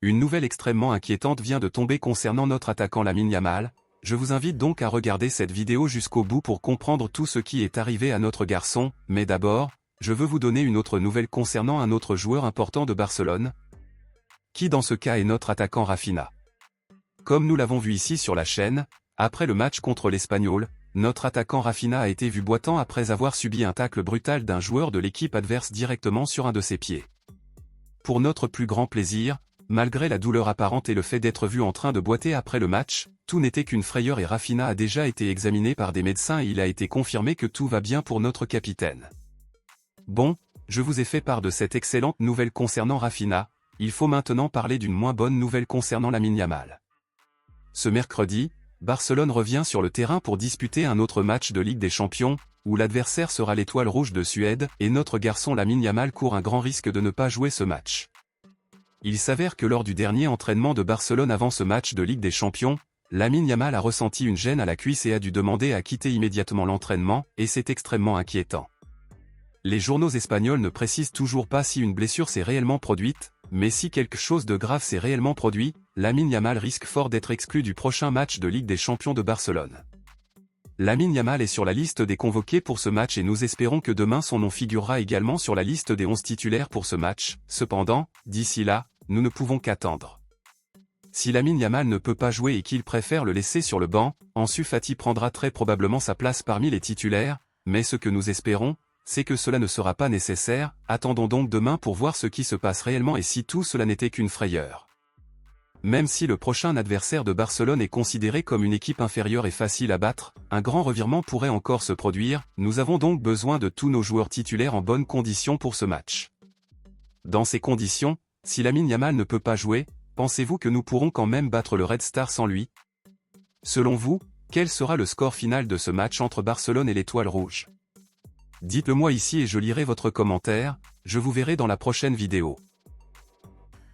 Une nouvelle extrêmement inquiétante vient de tomber concernant notre attaquant Lamine Yamal. Je vous invite donc à regarder cette vidéo jusqu'au bout pour comprendre tout ce qui est arrivé à notre garçon, mais d'abord, je veux vous donner une autre nouvelle concernant un autre joueur important de Barcelone, qui dans ce cas est notre attaquant Rafinha. Comme nous l'avons vu ici sur la chaîne, après le match contre l'Espagnol, notre attaquant Rafinha a été vu boitant après avoir subi un tacle brutal d'un joueur de l'équipe adverse directement sur un de ses pieds. Pour notre plus grand plaisir, malgré la douleur apparente et le fait d'être vu en train de boiter après le match, tout n'était qu'une frayeur et Rafinha a déjà été examiné par des médecins et il a été confirmé que tout va bien pour notre capitaine. Bon, je vous ai fait part de cette excellente nouvelle concernant Rafinha, il faut maintenant parler d'une moins bonne nouvelle concernant Lamine Yamal. Ce mercredi, Barcelone revient sur le terrain pour disputer un autre match de Ligue des Champions, où l'adversaire sera l'Étoile Rouge de Suède, et notre garçon Lamine Yamal court un grand risque de ne pas jouer ce match. Il s'avère que lors du dernier entraînement de Barcelone avant ce match de Ligue des Champions, Lamine Yamal a ressenti une gêne à la cuisse et a dû demander à quitter immédiatement l'entraînement, et c'est extrêmement inquiétant. Les journaux espagnols ne précisent toujours pas si une blessure s'est réellement produite, mais si quelque chose de grave s'est réellement produit, Lamine Yamal risque fort d'être exclu du prochain match de Ligue des Champions de Barcelone. Lamine Yamal est sur la liste des convoqués pour ce match et nous espérons que demain son nom figurera également sur la liste des 11 titulaires pour ce match. Cependant, d'ici là, nous ne pouvons qu'attendre. Si Lamine Yamal ne peut pas jouer et qu'il préfère le laisser sur le banc, Ansu Fati prendra très probablement sa place parmi les titulaires, mais ce que nous espérons, c'est que cela ne sera pas nécessaire. Attendons donc demain pour voir ce qui se passe réellement et si tout cela n'était qu'une frayeur. Même si le prochain adversaire de Barcelone est considéré comme une équipe inférieure et facile à battre, un grand revirement pourrait encore se produire, nous avons donc besoin de tous nos joueurs titulaires en bonne condition pour ce match. Dans ces conditions, si Lamine Yamal ne peut pas jouer, pensez-vous que nous pourrons quand même battre le Red Star sans lui? Selon vous, quel sera le score final de ce match entre Barcelone et l'Étoile Rouge? Dites-le moi ici et je lirai votre commentaire, je vous verrai dans la prochaine vidéo.